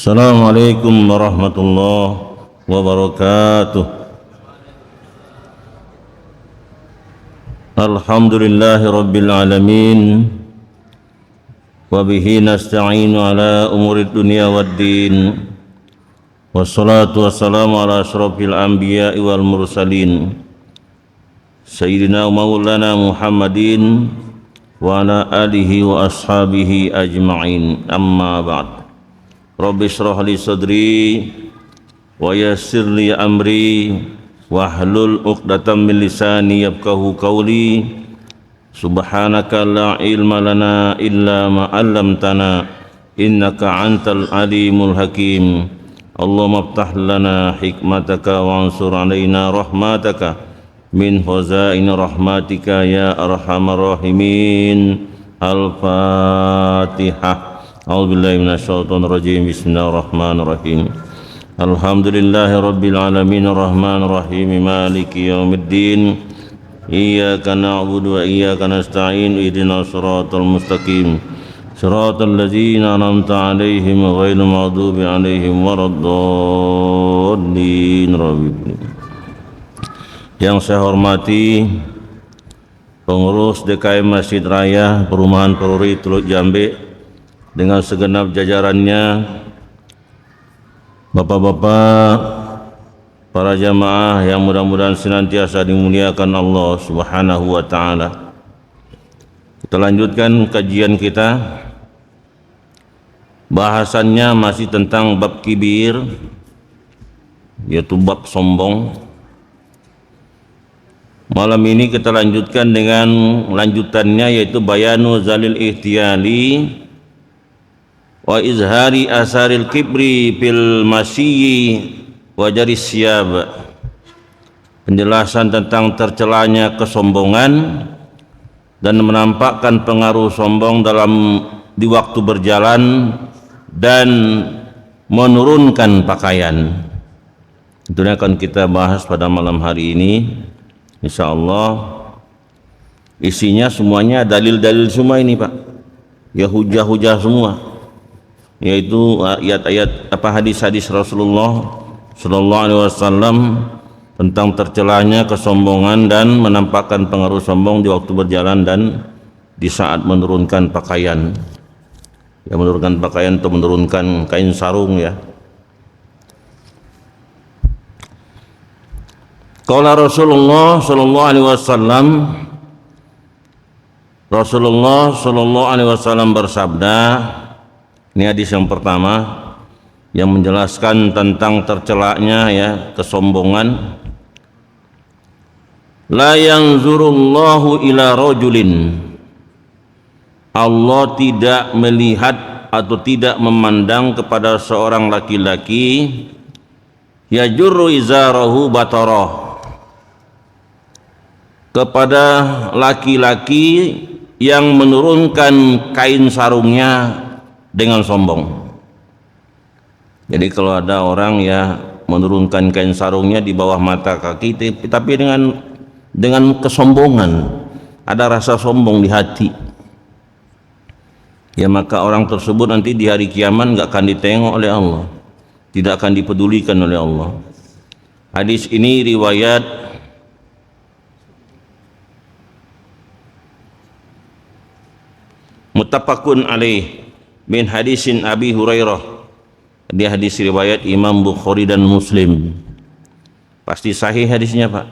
Assalamualaikum warahmatullahi wabarakatuh. Alhamdulillahi rabbil alamin. Wa bihi nasta'inu ala umurid dunya waddin. Wassalatu wassalamu ala asyrafil anbiya'i wal mursalin. Sayyidina maulana Muhammadin wa ala alihi wa ashabihi ajma'in. Amma ba'd. Rabbi shrah li sadri wa yassir li amri wahlul 'uqdatam min lisani yafqahu qawli. Subhanaka la ilma lana illa ma 'allamtana innaka antal alimul hakim. Allahumma iftah lana hikmataka wa ansur alaina rahmataka min khazain rahmatika ya arhamar rahimin. Al-Fatihah. A'udzubillahi minasyaitonir rajim. Bismillahirrahmanirrahim. Alhamdulillahi rabbil alamin arrahmanir rahim maliki yaumiddin. Iyyaka na'budu wa iyyaka nasta'in ihdinas siratal mustaqim. Siratal ladzina an'amta 'alaihim ghairil maghdubi 'alaihim waladdallin. Yang saya hormati pengurus DKM Masjid Raya Perumahan Peruri Teluk Jambe dengan segenap jajarannya, bapak-bapak, para jamaah yang mudah-mudahan senantiasa dimuliakan Allah Subhanahu wa taala. Kita lanjutkan kajian kita. Bahasannya masih tentang bab kibir, yaitu bab sombong. Malam ini kita lanjutkan dengan lanjutannya, yaitu bayanu zalil ihtiyali wa izhari asaril kibri fil masyi wa jaris siyab. Penjelasan tentang tercelanya kesombongan dan menampakkan pengaruh sombong di waktu berjalan dan menurunkan pakaian. Itu yang akan kita bahas pada malam hari ini, insyaallah. Isinya semuanya dalil-dalil semua ini, Pak. Ya hujah-hujah semua, yaitu ayat-ayat hadis-hadis Rasulullah sallallahu alaihi wasallam tentang tercelanya kesombongan dan menampakkan pengaruh sombong di waktu berjalan dan di saat menurunkan pakaian. Ya, menurunkan pakaian atau menurunkan kain sarung, ya. Qala Rasulullah sallallahu alaihi wasallam, Rasulullah sallallahu alaihi wasallam bersabda. Ini hadis yang pertama yang menjelaskan tentang tercelanya, ya, kesombongan. La yanzurullahu ila rajulin. Allah tidak melihat atau tidak memandang kepada seorang laki-laki yajurru izarahu batarah, kepada laki-laki yang menurunkan kain sarungnya dengan sombong. Jadi kalau ada orang, ya, menurunkan kain sarungnya di bawah mata kaki, tapi dengan kesombongan, ada rasa sombong di hati, ya, maka orang tersebut nanti di hari kiamat nggak akan ditengok oleh Allah, tidak akan dipedulikan oleh Allah. Hadis ini riwayat muttafaqun alaih min hadisin Abi Hurairah. Dia hadis riwayat Imam Bukhari dan Muslim. Pasti sahih hadisnya, Pak.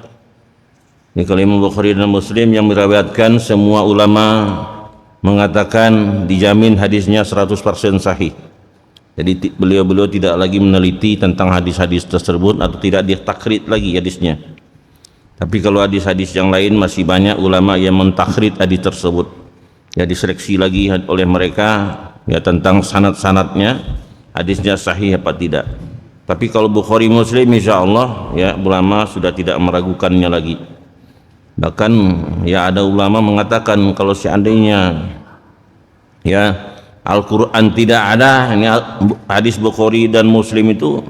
Ini kalau Imam Bukhari dan Muslim yang meriwayatkan, semua ulama mengatakan dijamin hadisnya 100% sahih. Jadi beliau-beliau tidak lagi meneliti tentang hadis-hadis tersebut atau tidak ditakrid lagi hadisnya. Tapi kalau hadis-hadis yang lain masih banyak ulama yang mentakrid hadis tersebut, ya, diseleksi lagi oleh mereka, ya, tentang sanad-sanadnya, hadisnya sahih apa tidak. Tapi kalau Bukhari Muslim, insya Allah, ya, ulama sudah tidak meragukannya lagi. Bahkan, ya, ada ulama mengatakan kalau seandainya, ya, Al-Quran tidak ada, ini hadis Bukhari dan Muslim itu,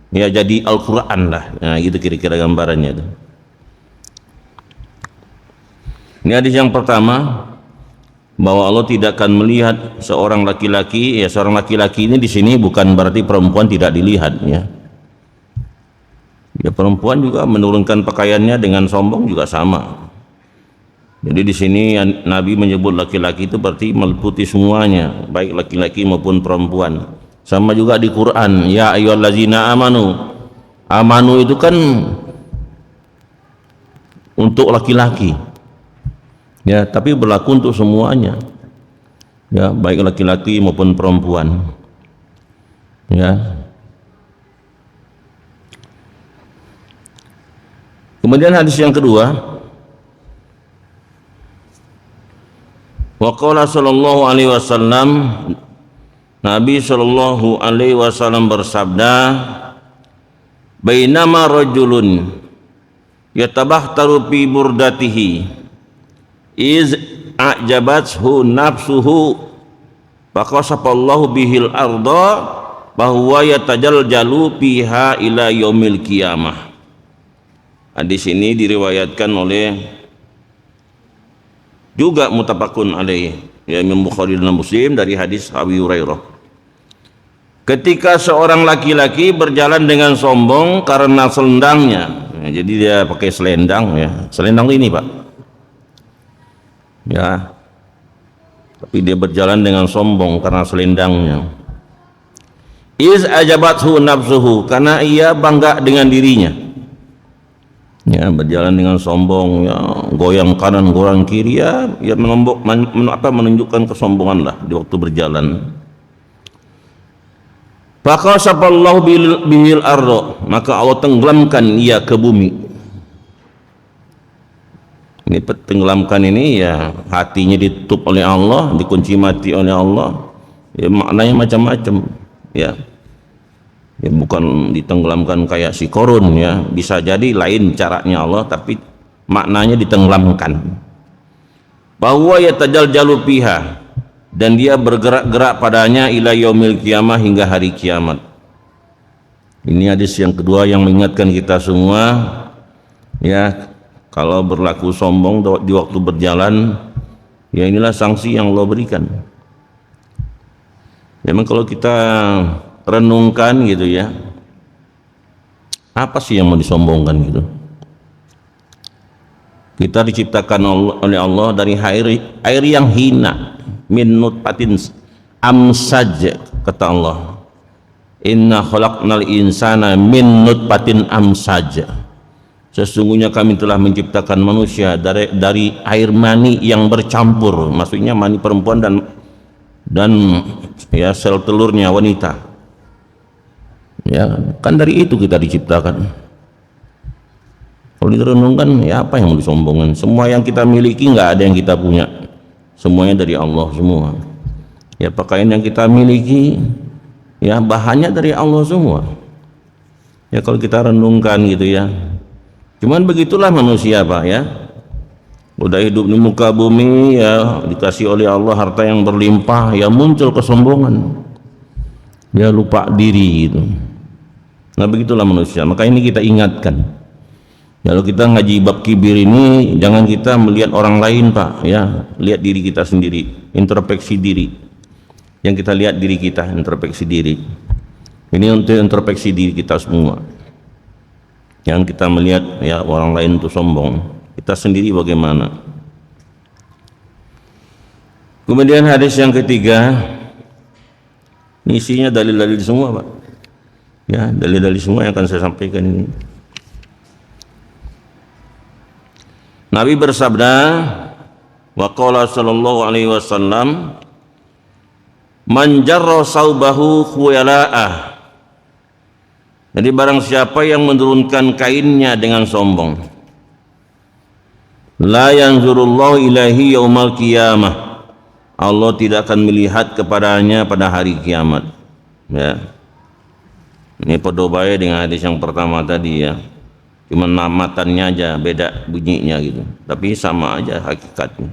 ya, jadi Al-Quran lah. Nah, gitu kira-kira gambarannya itu. Ini hadis yang pertama. bahwa Allah tidak akan melihat seorang laki-laki. Ya, seorang laki-laki ini di sini bukan berarti perempuan tidak dilihat, ya. Ya, perempuan juga menurunkan pakaiannya dengan sombong juga sama. Jadi di sini Nabi menyebut laki-laki itu berarti meliputi semuanya, baik laki-laki maupun perempuan. Sama juga di Quran, ya ayyuhallazina amanu. Amanu itu kan untuk laki-laki. Ya, tapi berlaku untuk semuanya. Ya, baik laki-laki maupun perempuan. Ya. Kemudian hadis yang kedua, wa qala sallallahu alaihi wasallam, Nabi sallallahu alaihi wasallam bersabda, bainama rajulun yatabahtaru fi burdatihi iz a'jabathu nafsuhu faqasafallahu bihil arda bahwa yatajaljalu fiha ila yaumil qiyamah. Hadis ini diriwayatkan oleh juga muttafaqun alaih, ya, Imam Bukhari dan Muslim dari hadis Abi Hurairah. Ketika seorang laki-laki berjalan dengan sombong karena selendangnya, ya, jadi dia pakai selendang, ya, selendang ini Pak, ya, tapi dia berjalan dengan sombong karena selendangnya. Iz ajabathu nafsuhu, karena ia bangga dengan dirinya. Ya, berjalan dengan sombong, ya, goyang kanan goyang kiri, ya, ya menunjukkan kesombongan lah di waktu berjalan. Faqasafallahu bihil ardo, maka Allah tenggelamkan ia ke bumi. Ini tenggelamkan ini, ya, hatinya ditutup oleh Allah, dikunci mati oleh Allah. Ya, maknanya macam-macam, ya. Ya, bukan ditenggelamkan kayak si Korun, ya, bisa jadi lain caranya Allah, tapi maknanya ditenggelamkan. Bahwa yatajaljalu fiha, dan dia bergerak-gerak padanya ila yaumil qiyamah, hingga hari kiamat. Ini hadis yang kedua yang mengingatkan kita semua, ya, kalau berlaku sombong di waktu berjalan, ya, inilah sanksi yang Allah berikan. Memang kalau kita renungkan gitu, ya, apa sih yang mau disombongkan gitu? Kita diciptakan oleh Allah dari air yang hina, min nutfatin amsaj, kata Allah, inna khalaqnal insana min nutfatin amsaj. Sesungguhnya kami telah menciptakan manusia dari air mani yang bercampur, maksudnya mani perempuan dan ya sel telurnya wanita. Ya, kan dari itu kita diciptakan. Kalau direnungkan, ya, apa yang mau disombongkan? Semua yang kita miliki nggak ada yang kita punya, semuanya dari Allah semua. Ya, pakaian yang kita miliki, ya, bahannya dari Allah semua. Ya, kalau kita renungkan gitu, ya, cuman begitulah manusia Pak, ya, udah hidup di muka bumi, ya, dikasih oleh Allah harta yang berlimpah, ya, muncul kesombongan, ya, lupa diri gitu. Nah, begitulah manusia. Maka ini kita ingatkan, kalau kita ngaji bab kibir ini, jangan kita melihat orang lain Pak, ya, lihat diri kita sendiri, introspeksi diri. Yang kita lihat diri kita, introspeksi diri. Ini untuk introspeksi diri kita semua. Yang kita melihat, ya, orang lain itu sombong, kita sendiri bagaimana. Kemudian hadis yang ketiga, ini isinya dalil-dalil semua Pak, ya, dalil-dalil semua yang akan saya sampaikan ini. Nabi bersabda, wa qala sallallahu alaihi wasallam, man jarra saubahu khuyala'ah. Jadi barang siapa yang menurunkan kainnya dengan sombong, la yanzurullahu ilaihi yaumal qiyamah, Allah tidak akan melihat kepadanya pada hari kiamat. Ya, ini podobaya dengan hadis yang pertama tadi, ya, cuma namatannya aja beda bunyinya gitu, tapi sama aja hakikatnya.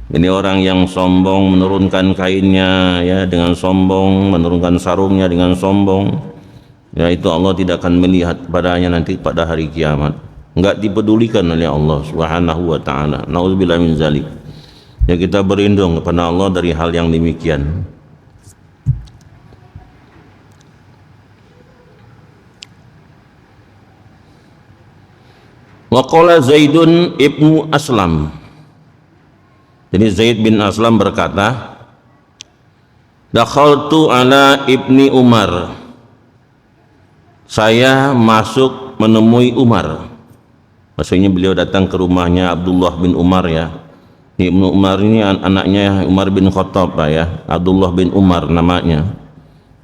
Ini orang yang sombong menurunkan kainnya, ya, dengan sombong, menurunkan sarungnya dengan sombong, ya, itu Allah tidak akan melihat padanya nanti pada hari kiamat, enggak dipedulikan oleh Allah Subhanahu wa taala. Nauzubillah min zalik. Ya kita berlindung kepada Allah dari hal yang demikian. Wa qala Zaidun ibnu Aslam. Jadi Zaid bin Aslam berkata, dakhaltu ala ibni Umar. Saya masuk menemui Umar. Maksudnya beliau datang ke rumahnya Abdullah bin Umar ya. Ibnu Umar ini anaknya Umar bin Khattab Pak ya. Abdullah bin Umar namanya.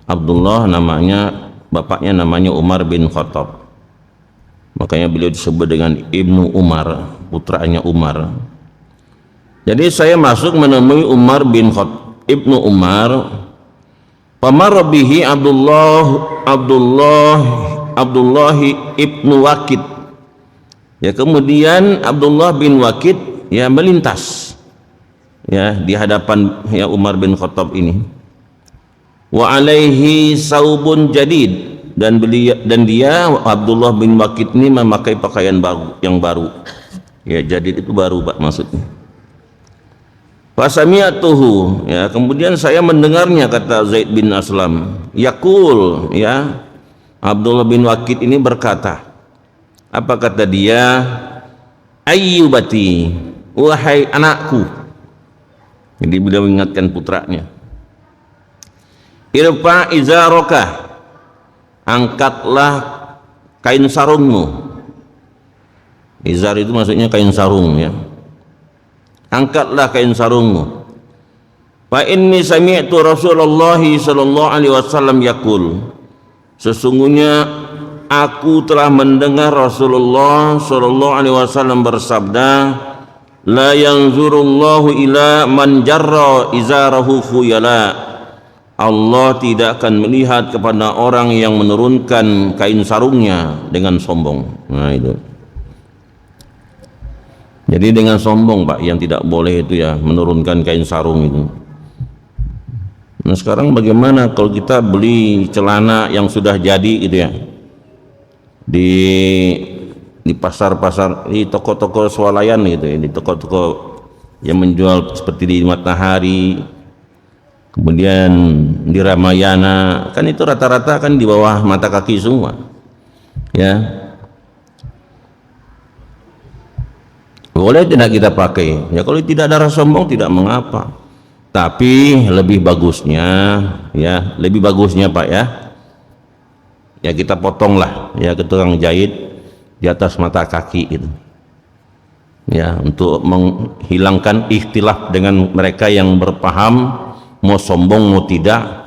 Abdullah namanya, bapaknya namanya Umar bin Khattab. Makanya beliau disebut dengan Ibnu Umar, putranya Umar. Jadi saya masuk menemui Umar bin Khattab, Ibnu Umar. Pamar bihi Abdullah ibnu Waqid. Ya kemudian Abdullah bin Waqid ya melintas ya di hadapan ya Umar bin Khattab ini. Wa alaihi saubun jadid, dan dia Abdullah bin Waqid ini memakai pakaian baru, yang baru. Ya jadid itu baru Pak maksudnya. Fasami'atuhu, ya kemudian saya mendengarnya, kata Zaid bin Aslam, yaqul, ya Abdullah bin Waqid ini berkata, apa kata dia? Ayyubati, wahai anakku. Jadi beliau mengingatkan putranya, irfa izaraka, angkatlah kain sarungmu. Izar itu maksudnya kain sarung ya. Angkatlah kain sarungmu. Fa inni sami'tu Rasulullah sallallahu alaihi wasallam yaqul, sesungguhnya aku telah mendengar Rasulullah sallallahu alaihi wasallam bersabda, la yanzurullahu ila man jarra izarahu khuyala. Allah tidak akan melihat kepada orang yang menurunkan kain sarungnya dengan sombong. Nah itu. Jadi dengan sombong Pak, yang tidak boleh itu ya, menurunkan kain sarung itu. Nah sekarang bagaimana kalau kita beli celana yang sudah jadi gitu ya, di pasar-pasar, di toko-toko swalayan gitu ya, di toko-toko yang menjual seperti di Matahari, kemudian di Ramayana, kan itu rata-rata kan di bawah mata kaki semua ya. Boleh tidak kita pakai? Ya kalau tidak ada rasa sombong tidak mengapa. Tapi lebih bagusnya ya, lebih bagusnya Pak ya. Ya kita potonglah ya ke tukang jahit di atas mata kaki itu. Ya untuk menghilangkan ikhtilaf dengan mereka yang berpaham mau sombong mau tidak,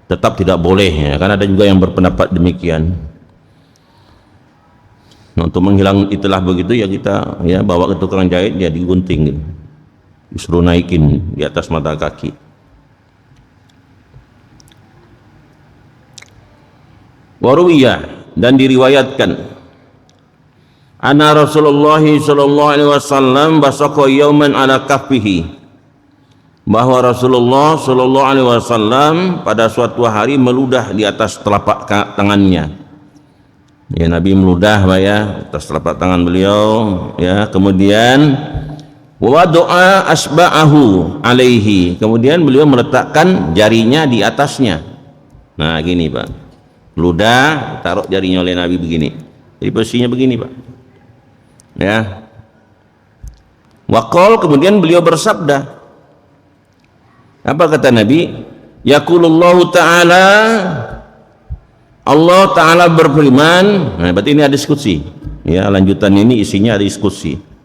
tetap tidak boleh ya. Karena ada juga yang berpendapat demikian. Nah, untuk menghilang itulah begitu ya kita ya bawa ke tukang jahit, ya digunting gitu. Disuruh naikin di atas mata kaki. Waruwiyah, dan diriwayatkan anna Rasulullah sallallahu alaihi wasallam basaqa yauman ala kaffihi, bahwa Rasulullah sallallahu alaihi wasallam pada suatu hari meludah di atas telapak tangannya. Ya Nabi meludah Pak ya atas telapak tangan beliau ya. Kemudian wa doa asba'ahu alaihi, kemudian beliau meletakkan jarinya di atasnya. Nah gini Pak, ludah taruh jarinya oleh Nabi begini, jadi posisinya begini Pak ya. Waqal, kemudian beliau bersabda, apa kata Nabi? Yaqulullahu ta'ala, Allah Ta'ala berfirman. Nah berarti ini ada diskusi ya, lanjutan ini isinya ada diskusi.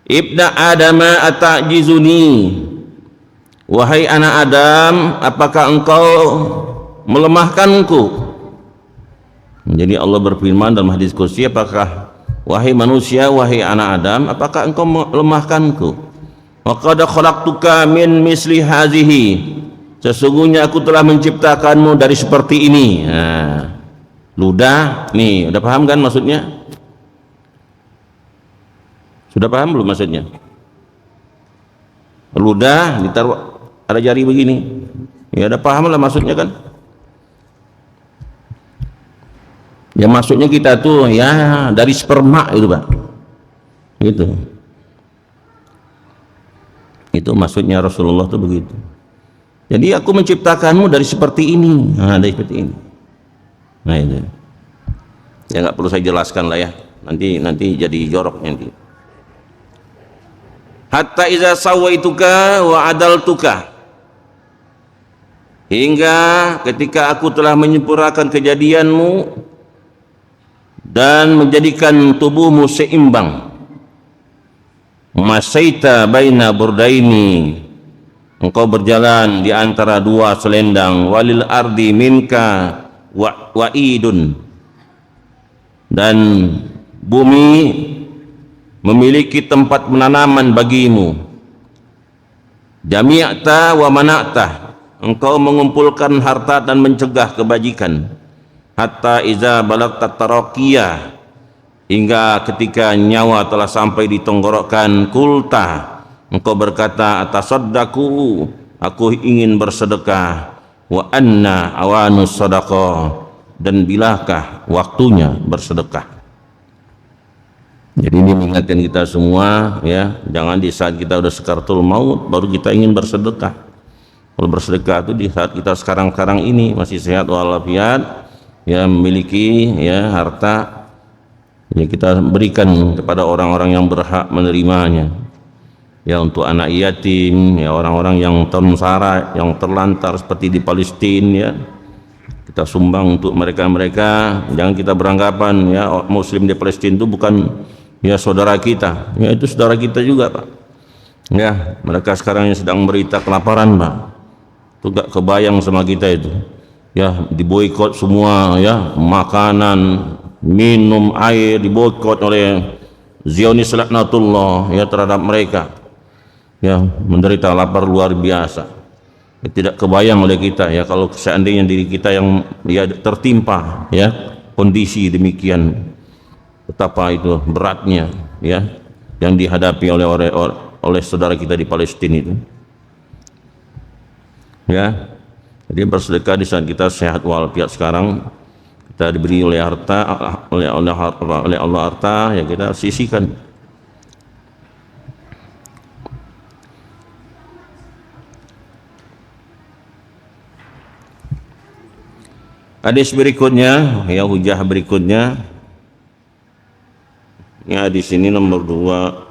Ibna Adama atajizuni, wahai anak Adam, apakah engkau melemahkanku? Jadi Allah berfirman dalam hadis kursi, apakah wahai manusia, wahai anak Adam, apakah engkau melemahkanku? Wa qad khalaqtuka min misli hazihi, sesungguhnya aku telah menciptakanmu dari seperti ini. Nah, ludah nih, udah paham kan maksudnya? Sudah paham belum maksudnya? Ludah ditaruh ada jari begini, ya udah paham lah maksudnya kan? Ya maksudnya kita tuh ya dari sperma itu Pak, gitu. Itu maksudnya Rasulullah itu begitu. Jadi aku menciptakanmu dari seperti ini, dari seperti ini. Nah itu. Ya nggak perlu saya jelaskan lah ya. Nanti jadi jorok nanti. Hatta iza sawaituka wa adaltuka, hingga ketika aku telah menyempurnakan kejadianmu dan menjadikan tubuhmu seimbang. Masaita baina burdaini, engkau berjalan di antara dua selendang. Walil ardi minka wa'idun, dan bumi memiliki tempat penanaman bagimu. Jami'ta wa mana'ta, engkau mengumpulkan harta dan mencegah kebajikan. Hatta iza balagta taraqiyah, hingga ketika nyawa telah sampai di tenggorokan. Kulta, engkau berkata, atasaddaqu, aku ingin bersedekah. Wa anna awanus sadaqah, dan bilakah waktunya bersedekah. Jadi ini mengingatkan kita semua ya, jangan di saat kita udah sekaratul maut baru kita ingin bersedekah. Kalau bersedekah itu di saat kita sekarang ini masih sehat walafiat, ya memiliki ya harta, ya kita berikan kepada orang-orang yang berhak menerimanya. Ya untuk anak yatim, ya orang-orang yang tersengsara, yang terlantar seperti di Palestina ya. Kita sumbang untuk mereka-mereka. Jangan kita beranggapan ya muslim di Palestina itu bukan ya saudara kita. Ya itu saudara kita juga, Pak. Ya, mereka sekarang yang sedang berita kelaparan, Pak. Itu gak kebayang sama kita itu. Ya, diboikot semua ya, makanan, minum, air diboikot oleh Zionis laknatullah ya terhadap mereka. Ya, menderita lapar luar biasa. Ya, tidak kebayang oleh kita ya kalau seandainya diri kita yang ya tertimpa ya kondisi demikian, betapa itu beratnya ya yang dihadapi oleh saudara kita di Palestina itu. Ya, jadi bersedekah di saat kita sehat walafiat sekarang, kita diberi oleh harta, oleh Allah harta, ya kita sisihkan. Hadis berikutnya, ya hujah berikutnya, ya di sini nomor 2.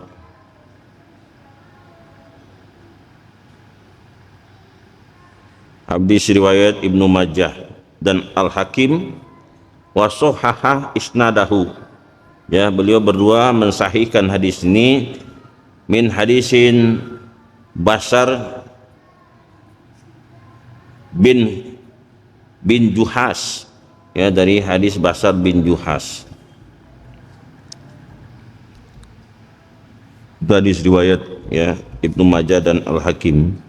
Hadis riwayat Ibnu Majah dan Al-Hakim wa sahhaha isnadahu. Ya, beliau berdua mensahihkan hadis ini min hadisin Basar bin Juhas, ya dari hadis Basar bin Juhas. Hadis riwayat ya Ibnu Majah dan Al-Hakim.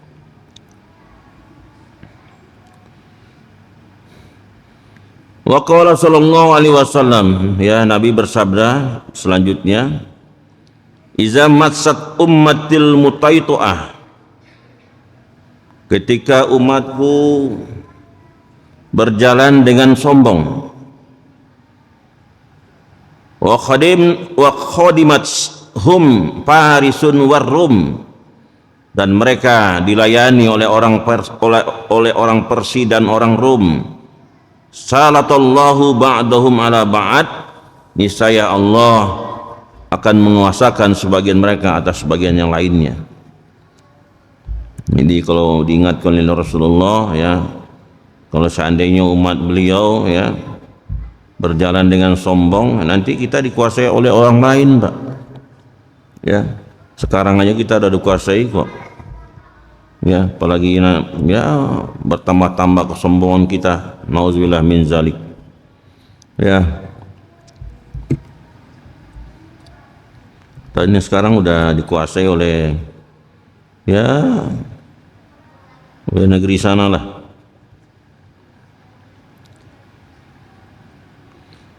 Wa qala sallallahu alaihi wasallam, ya Nabi bersabda selanjutnya, iza matsat ummatil mutaitu'ah, ketika umatku berjalan dengan sombong, wa khadimat hum farisun warrum, dan mereka dilayani oleh orang Persia dan orang Rum. Salatallahu ba'dahum ala ba'd, niscaya Allah akan menguasakan sebagian mereka atas sebagian yang lainnya. Jadi kalau diingatkan oleh Rasulullah ya, kalau seandainya umat beliau ya berjalan dengan sombong, nanti kita dikuasai oleh orang lain, Pak. Ya, sekarang aja kita udah dikuasai kok. Ya, apalagi ya bertambah-tambah kesombongan kita. Nauzubillah min zalik. Ya. Dan sekarang udah dikuasai oleh ya oleh negeri sana lah.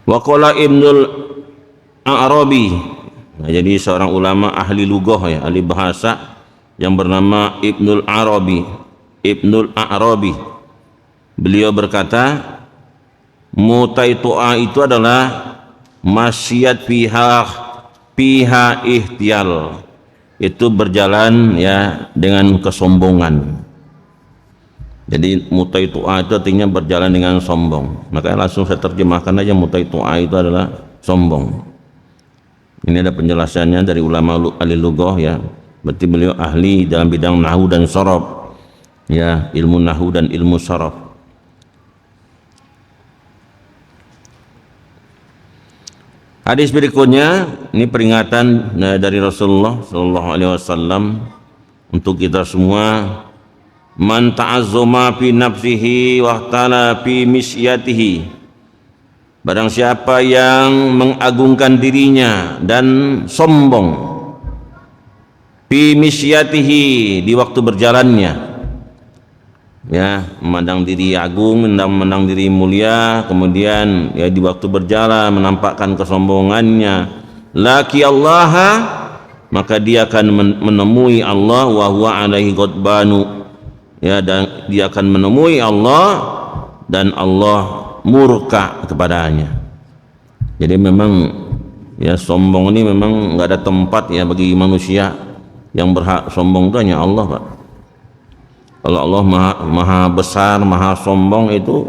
Wa qala Ibnul Arabi. Nah, jadi seorang ulama ahli lughah ya, ahli bahasa yang bernama Ibnul Arabi. Beliau berkata, mutaitu'ah itu adalah masyiyat fiha ihtiyal. itu berjalan ya dengan kesombongan. Jadi mutaitu'a itu artinya berjalan dengan sombong. Makanya langsung saya terjemahkan aja, mutaitu'a itu adalah sombong. Ini ada penjelasannya dari ulama ahli lughah ya. Berarti beliau ahli dalam bidang nahwu dan sharaf. Ya, ilmu nahwu dan ilmu sharaf. Hadis berikutnya ini peringatan dari Rasulullah sallallahu alaihi wasallam untuk kita semua. Man ta'azzama fi nafsihi wa ihtala fi misyatihi. Barang siapa yang mengagungkan dirinya dan sombong fi misyatihi, di waktu berjalannya, ya, memandang diri agung, memandang diri mulia, kemudian ya di waktu berjalan menampakkan kesombongannya, laki Allah, maka dia akan menemui Allah wa huwa alaihi ghadbanu, ya, dan dia akan menemui Allah dan Allah murka kepadanya. Jadi memang ya sombong ini memang nggak ada tempat ya bagi manusia. Yang berhak sombong itu hanya Allah, Pak. Kalau Allah maha besar, maha sombong itu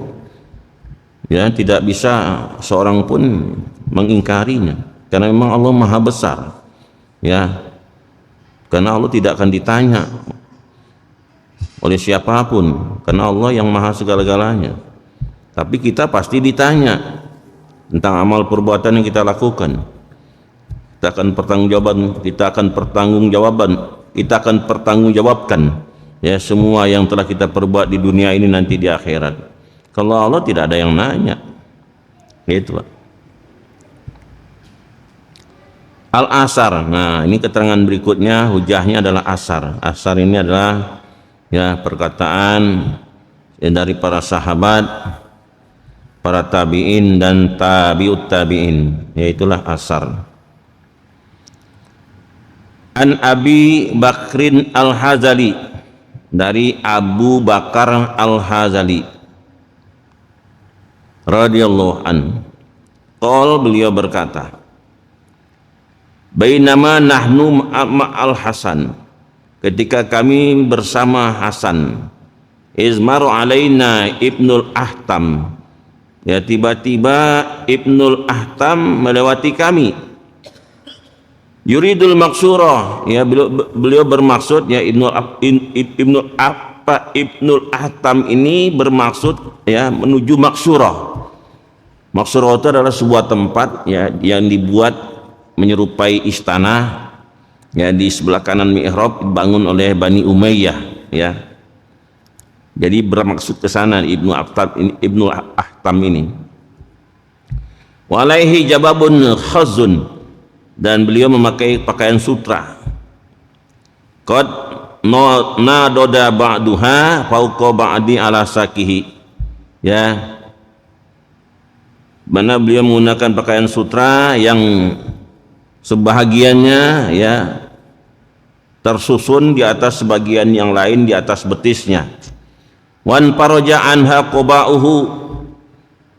ya tidak bisa seorang pun mengingkarinya, karena memang Allah maha besar, ya, karena Allah tidak akan ditanya oleh siapapun, karena Allah yang maha segala-galanya. Tapi kita pasti ditanya tentang amal perbuatan yang kita lakukan. Kita akan pertanggungjawabkan ya semua yang telah kita perbuat di dunia ini nanti di akhirat. Kalau Allah tidak ada yang nanya. Gitu, Pak. Al-asar. Nah, ini keterangan berikutnya, hujahnya adalah asar. Asar ini adalah ya perkataan ya, dari para sahabat, para tabi'in dan tabi'ut tabi'in, yaitulah asar. An Abi Bakrin Al-Hazali, dari Abu Bakar Al-Hazali radhiyallahu an, qol, beliau berkata, bainama nahnu ma'al Hasan, ketika kami bersama Hasan, izmaru alaina Ibnul Ahtam, ya tiba-tiba Ibnul Ahtam melewati kami. Yuridul maksurah, ya beliau bermaksud ya Ibnul Ahtam ini bermaksud ya menuju maksurah. Maksurah itu adalah sebuah tempat ya yang dibuat menyerupai istana ya, di sebelah kanan mihrab dibangun oleh Bani Umayyah ya. Jadi bermaksud ke sana Ibnul Ahtam ini. Walaihi jababun khazun, dan beliau memakai pakaian sutra. Qad nadoda ba'duha fauqa ba'di ala sakihi, ya, mana beliau menggunakan pakaian sutra yang sebahagiannya ya tersusun di atas sebagian yang lain di atas betisnya. Wan paraja anha qoba'uhu,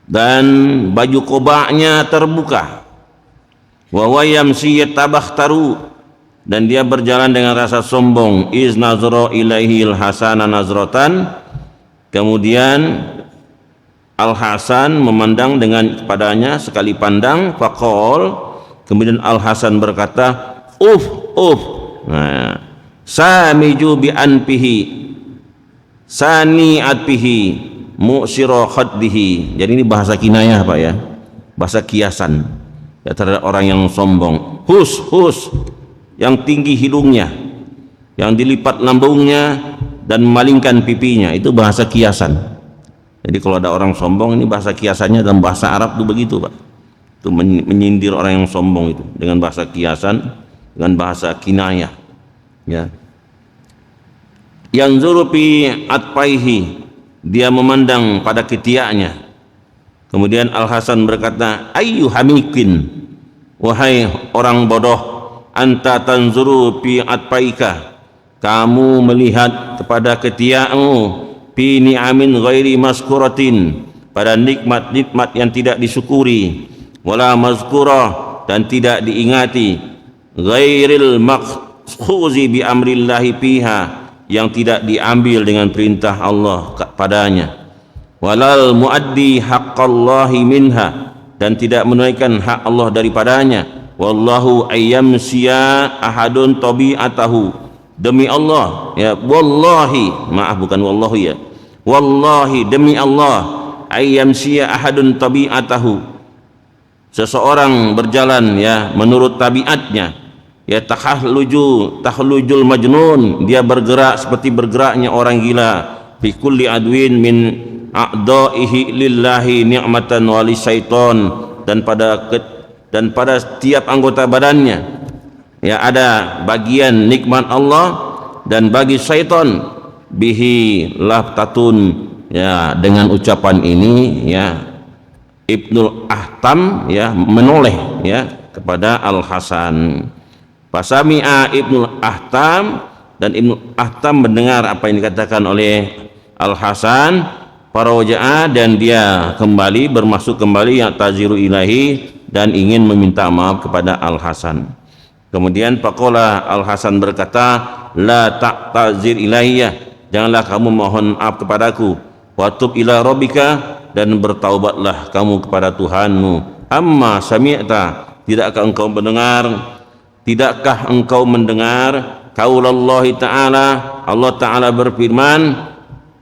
dan baju qoba'nya terbuka. Wa huwa yamsi yatabakhtaru, dan dia berjalan dengan rasa sombong. Iz nazara ilaihi al-Hasan nazratan, kemudian Al-Hasan memandang dengan kepadanya sekali pandang. Faqol, kemudian Al-Hasan berkata, uf. Nah, samiju bi anfihi sani'at bihi mu'sira khaddihi. Jadi ini bahasa kinayah, Pak, ya, bahasa kiasan ya terhadap orang yang sombong. Hus, yang tinggi hidungnya, yang dilipat lambungnya dan memalingkan pipinya, itu bahasa kiasan. Jadi kalau ada orang sombong, ini bahasa kiasannya dalam bahasa Arab itu begitu, Pak. Itu menyindir orang yang sombong itu dengan bahasa kiasan, dengan bahasa kinayah ya. Yang zurupi atpaihi, dia memandang pada ketiaknya. Kemudian Al-Hasan berkata, ayyu hamikin, wahai orang bodoh, anta tanzuru fi atpaika, kamu melihat kepada ketiakmu, fi ni'amin ghairi maskuratin, pada nikmat-nikmat yang tidak disyukuri, wala mazkurah, dan tidak diingati, ghairil khuzi bi amrillahi fiha, yang tidak diambil dengan perintah Allah padanya, walal muaddi haqqallahi minha, dan tidak menunaikan hak Allah daripadanya, wallahu ayyamsiya ahadun tabi'atahu, demi Allah ya, wallahi, maaf bukan wallahu ya, wallahi demi Allah, ayyamsiya ahadun tabi'atahu, seseorang berjalan ya menurut tabiatnya, ya tahlujul majnun, dia bergerak seperti bergeraknya orang gila, fi kulli adwin min a'daihi lillahi ni'matan wali syaiton, dan pada setiap anggota badannya ya ada bagian nikmat Allah, dan bagi syaitan bihi laftatun, ya dengan ucapan ini ya Ibnul Ahtam ya menoleh ya kepada Al Hasan. Fasami'a Ibnul Ahtam, dan Ibnul Ahtam mendengar apa yang dikatakan oleh Al Hasan, faraja'a, dan dia kembali bermasuk kembali yang taziru ilahi, dan ingin meminta maaf kepada Al Hasan. Kemudian faqala Al Hasan berkata, la ta'tazir ilayya, janganlah kamu mohon maaf kepadaku, watub ila rabbika, dan bertaubatlah kamu kepada Tuhanmu. Amma sami'ta, tidakkah engkau mendengar qaulallahi ta'ala, Allah Ta'ala berfirman,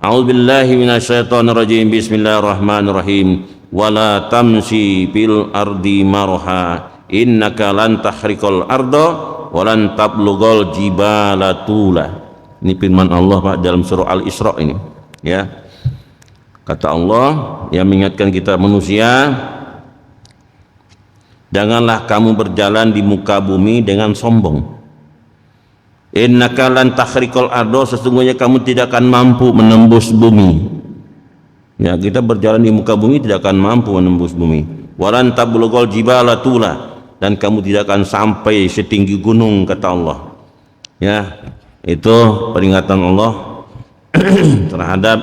a'udzubillahi minasyaitonir rajim, bismillahirrahmanirrahim, wala tamshi fil ardi marha, innaka lan tahriqal arda wa lan tablughal jibala tula. Ini firman Allah Pak dalam surah Al-Isra ini ya. Kata Allah yang mengingatkan kita manusia, janganlah kamu berjalan di muka bumi dengan sombong. Innaka lan tahriqal arda, sesungguhnya kamu tidak akan mampu menembus bumi. Ya, kita berjalan di muka bumi tidak akan mampu menembus bumi. Walan tablughal jibala tula, dan kamu tidak akan sampai setinggi gunung, kata Allah. Ya, itu peringatan Allah terhadap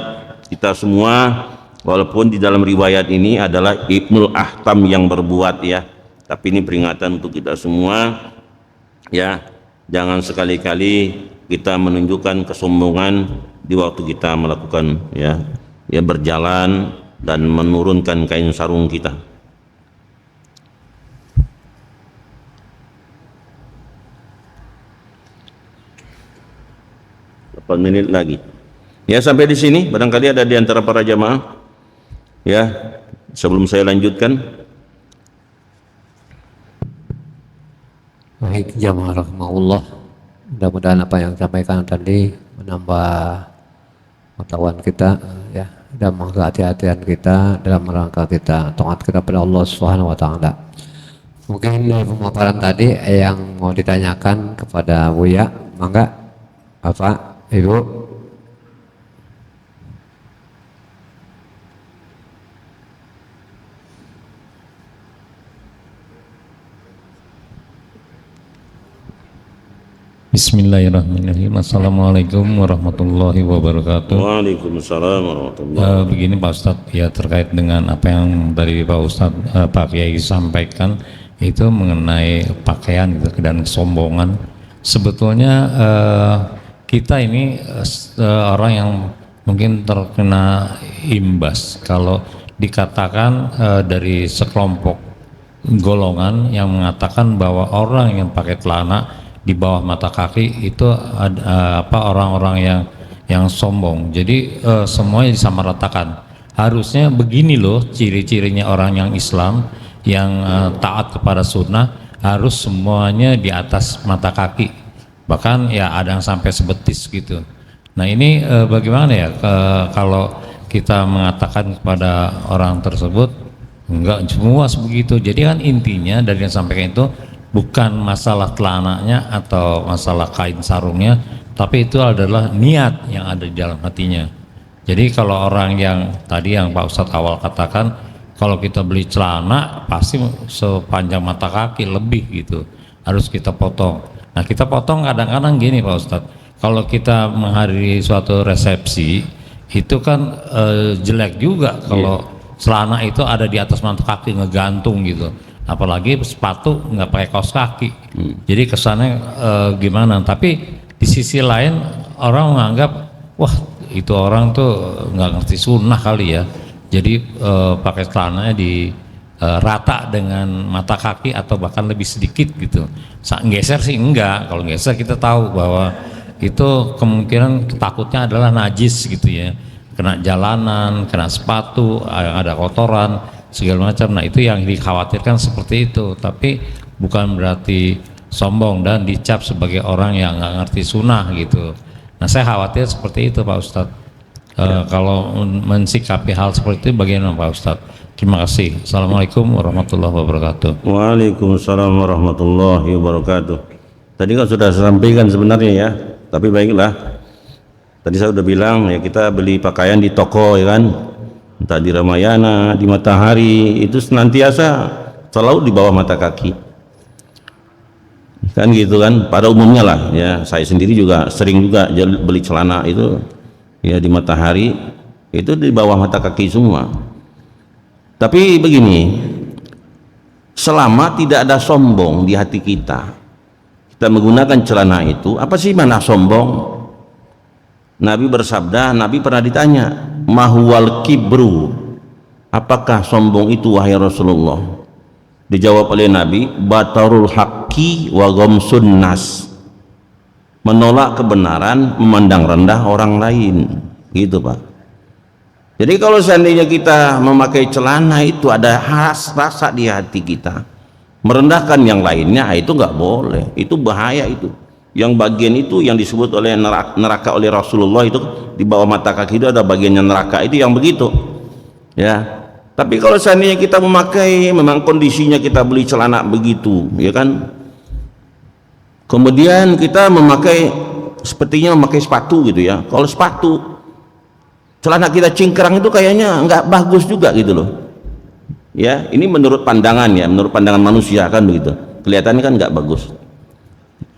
kita semua, walaupun di dalam riwayat ini adalah Ibnul Ahtam yang berbuat ya, tapi ini peringatan untuk kita semua ya, jangan sekali-kali kita menunjukkan kesombongan di waktu kita melakukan ya berjalan dan menurunkan kain sarung kita. 8 menit lagi. Ya, sampai di sini barangkali ada di antara para jamaah ya, sebelum saya lanjutkan. Baik jamaah rahimahullah, mudah-mudahan apa yang disampaikan tadi menambah pengetahuan kita ya, dan kehati-hatian kita dalam rangka kita taat kepada Allah Subhanahu wa taala. Mungkin dari pemaparan tadi yang mau ditanyakan kepada Buya, mangga Bapak Ibu. Bismillahirrahmanirrahim. Assalamualaikum warahmatullahi wabarakatuh. Waalaikumsalam warahmatullahi wabarakatuh. Begini Pak Ustadz, ya terkait dengan apa yang dari Pak Ustadz Pak Kiai sampaikan itu mengenai pakaian gitu, dan kesombongan. Sebetulnya kita ini orang yang mungkin terkena imbas kalau dikatakan dari sekelompok golongan yang mengatakan bahwa orang yang pakai celana di bawah mata kaki itu orang-orang yang sombong. Jadi semuanya disamaratakan. Harusnya begini loh ciri-cirinya orang yang Islam yang taat kepada sunnah, harus semuanya di atas mata kaki. Bahkan ya ada yang sampai sebetis gitu. Nah ini bagaimana ya kalau kita mengatakan kepada orang tersebut enggak semua begitu. Jadi kan intinya dari yang sampaikan itu bukan masalah celananya atau masalah kain sarungnya, tapi itu adalah niat yang ada di dalam hatinya. Jadi kalau orang yang tadi yang Pak Ustadz awal katakan, kalau kita beli celana pasti sepanjang mata kaki lebih gitu, harus kita potong. Nah kita potong kadang-kadang gini Pak Ustadz, kalau kita menghadiri suatu resepsi itu kan jelek juga kalau celana itu ada di atas mata kaki ngegantung gitu. apalagi sepatu nggak pakai kaos kaki. Jadi kesannya gimana? Tapi di sisi lain orang menganggap wah itu orang tuh nggak ngerti sunnah kali ya. Jadi pakai celananya di rata dengan mata kaki atau bahkan lebih sedikit gitu. Geser sih enggak. Kalau geser kita tahu bahwa itu kemungkinan takutnya adalah najis gitu ya. Kena jalanan, kena sepatu, ada kotoran segala macam. Nah itu yang dikhawatirkan seperti itu. Tapi bukan berarti sombong dan dicap sebagai orang yang nggak ngerti sunnah gitu. Nah saya khawatir seperti itu Pak Ustadz. Kalau mensikapi hal seperti itu bagaimana Pak Ustadz? Terima kasih. Assalamualaikum warahmatullahi wabarakatuh. Waalaikumsalam warahmatullahi wabarakatuh. Tadi kan sudah saya sampaikan sebenarnya ya, tapi baiklah. Tadi saya sudah bilang ya, kita beli pakaian di toko ya kan, entah di Ramayana, di Matahari, itu senantiasa selalu di bawah mata kaki. Kan gitu kan, pada umumnya lah ya. Saya sendiri juga sering juga beli celana itu ya di Matahari, itu di bawah mata kaki semua. Tapi begini, selama tidak ada sombong di hati kita, kita menggunakan celana itu, apa sih mana sombong? Nabi bersabda, Nabi pernah ditanya, mahwal kibru, apakah sombong itu wahai Rasulullah? Dijawab oleh Nabi, batarul haqqi wa ghamsun nas, menolak kebenaran, memandang rendah orang lain, gitu Pak. Jadi kalau seandainya kita memakai celana itu ada rasa di hati kita merendahkan yang lainnya, itu nggak boleh, itu bahaya itu. Yang bagian itu yang disebut oleh neraka oleh Rasulullah itu di bawah mata kaki itu ada bagiannya neraka, itu yang begitu ya. Tapi kalau seandainya kita memakai, memang kondisinya kita beli celana begitu ya kan, kemudian kita memakai sepertinya memakai sepatu gitu ya, kalau sepatu celana kita cingkrang itu kayaknya nggak bagus juga gitu loh ya. Ini menurut pandangan ya, menurut pandangan manusia kan begitu, kelihatannya kan nggak bagus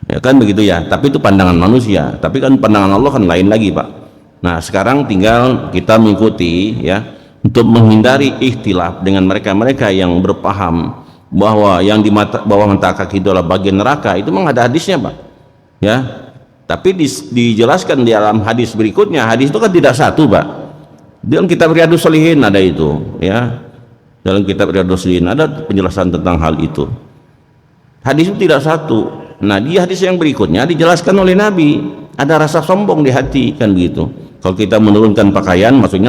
ya kan begitu ya. Tapi itu pandangan manusia, tapi kan pandangan Allah kan lain lagi Pak. Nah sekarang tinggal kita mengikuti ya, untuk menghindari ikhtilaf dengan mereka-mereka yang berpaham bahwa yang di bawah mata kaki itu adalah bagian neraka. Itu memang ada hadisnya Pak ya. Tapi dijelaskan di dalam hadis berikutnya, hadis itu kan tidak satu Pak. Dalam kitab Riyadhus Shalihin ada itu ya, dalam kitab Riyadhus Shalihin ada penjelasan tentang hal itu. Hadis itu tidak satu. Nah di hadis yang berikutnya dijelaskan oleh Nabi, ada rasa sombong di hati kan begitu. Kalau kita menurunkan pakaian, maksudnya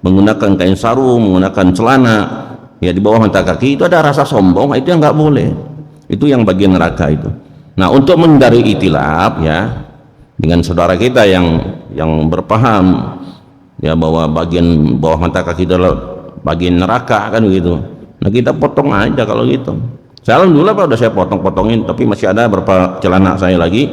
menggunakan kain sarung, menggunakan celana ya di bawah mata kaki, itu ada rasa sombong, itu yang nggak boleh. Itu yang bagian neraka itu. Nah untuk menghindari itilaf ya dengan saudara kita yang berpaham ya bahwa bagian bawah mata kaki adalah bagian neraka kan begitu. Nah kita potong aja kalau gitu. Saya alhamdulillah Pak udah saya potong-potongin, tapi masih ada beberapa celana saya lagi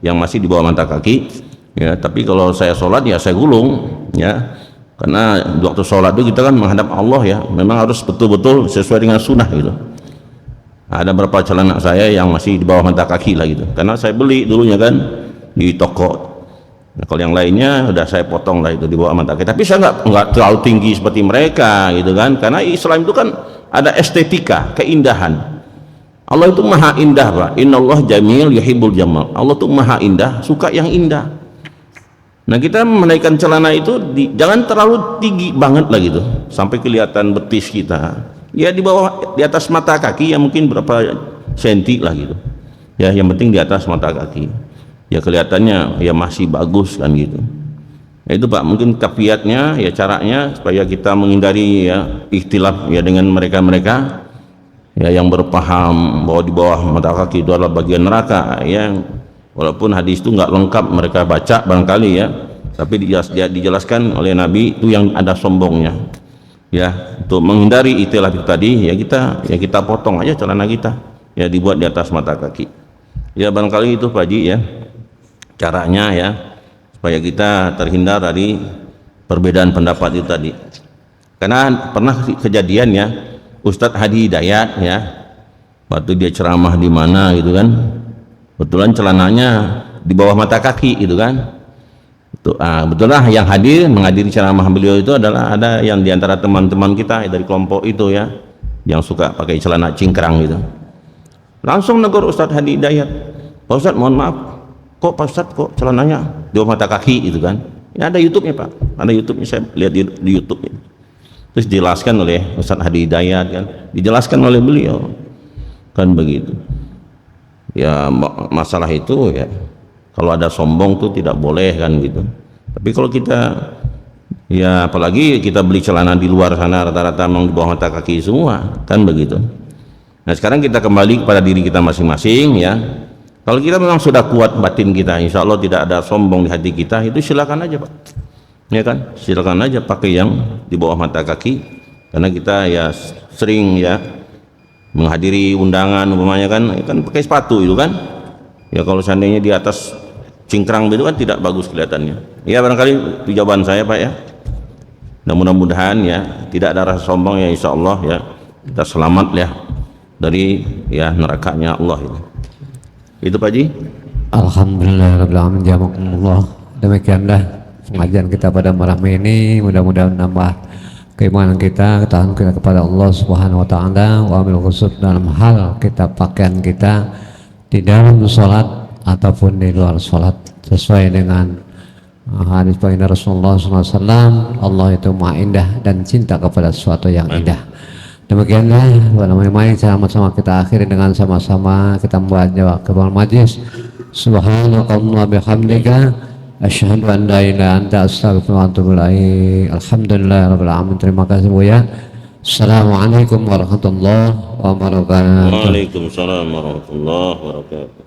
yang masih di bawah mata kaki ya. Tapi kalau saya sholat ya saya gulung ya, karena waktu sholat itu kita kan menghadap Allah ya, memang harus betul-betul sesuai dengan sunnah gitu. Ada beberapa celana saya yang masih di bawah mata kaki lah gitu, karena saya beli dulunya kan di toko. Nah, kalau yang lainnya udah saya potong lah itu di bawah mata kaki. Tapi saya nggak terlalu tinggi seperti mereka gitu kan, karena Islam itu kan ada estetika, keindahan. Allah itu maha indah Pak. Innallah jamil yuhibbul jamal. Allah tuh maha indah, suka yang indah. Nah kita menaikkan celana itu jangan terlalu tinggi banget lah gitu, sampai kelihatan betis kita. Ya di bawah, di atas mata kaki ya, mungkin berapa senti lah gitu ya, yang penting di atas mata kaki ya, kelihatannya ya masih bagus kan gitu. Ya, itu Pak mungkin kafiatnya ya, caranya supaya kita menghindari ya ikhtilaf ya dengan mereka-mereka ya yang berpaham bahwa di bawah mata kaki itu adalah bagian neraka ya. Walaupun hadis itu nggak lengkap mereka baca barangkali ya, tapi dijelaskan oleh Nabi itu yang ada sombongnya ya. Untuk menghindari ikhtilaf itu tadi ya, kita potong aja celana kita ya, dibuat di atas mata kaki ya. Barangkali itu Pak Haji ya caranya ya, supaya kita terhindar dari perbedaan pendapat itu tadi. Karena pernah kejadian ya, Ustadz Hadi Hidayat ya, waktu dia ceramah di mana gitu kan, kebetulan celananya di bawah mata kaki gitu kan. Betullah yang hadir menghadiri ceramah beliau itu adalah ada yang diantara teman-teman kita dari kelompok itu ya, yang suka pakai celana cingkrang gitu. Langsung negur Ustadz Hadi Hidayat, Pak Ustadz mohon maaf, kok Pak Ustadz kok celananya di bawah mata kaki gitu kan. Ini ada YouTube-nya Pak, ada YouTube-nya, saya lihat di YouTube ini. Terus dijelaskan oleh Ustadz Hadi Hidayat kan, dijelaskan oleh beliau kan begitu. Ya masalah itu ya, kalau ada sombong tuh tidak boleh kan gitu. Tapi kalau kita ya apalagi kita beli celana di luar sana rata-rata memang di bawah mata kaki semua kan begitu. Nah sekarang kita kembali kepada diri kita masing-masing ya. Kalau kita memang sudah kuat batin kita, insya Allah tidak ada sombong di hati kita, itu silakan aja Pak, ya kan, silakan aja pakai yang di bawah mata kaki, karena kita ya sering ya menghadiri undangan umpamanya kan pakai sepatu itu kan, ya kalau seandainya di atas cingkrang itu kan tidak bagus kelihatannya. Ya barangkali itu jawaban saya Pak ya. Dan mudah-mudahan ya tidak ada rasa sombong ya, insya Allah ya kita selamat ya dari ya nerakanya Allah itu Pak Ji. Alhamdulillahirabbil alamin, jazakumullah. Demikianlah pengajian kita pada malam ini, mudah-mudahan menambah keimanan kita, ketaatan kita kepada Allah Subhanahu wa taala, wa amil khusus dalam hal kita pakaian kita di dalam salat ataupun di luar salat, sesuai dengan hadis baginda Rasulullah SAW. Allah itu maha indah dan cinta kepada sesuatu yang indah. Demikianlah mari sama-sama kita akhiri dengan sama-sama kita membaca kepada majlis. Subhanakallahumma bihamdika asyhadu an la ilaha illa anta astaghfiruka wa atubu ilaik. Alhamdulillahirabbil alamin. Terima kasih Buya. Assalamualaikum warahmatullahi wabarakatuh. Waalaikumsalam warahmatullahi wabarakatuh.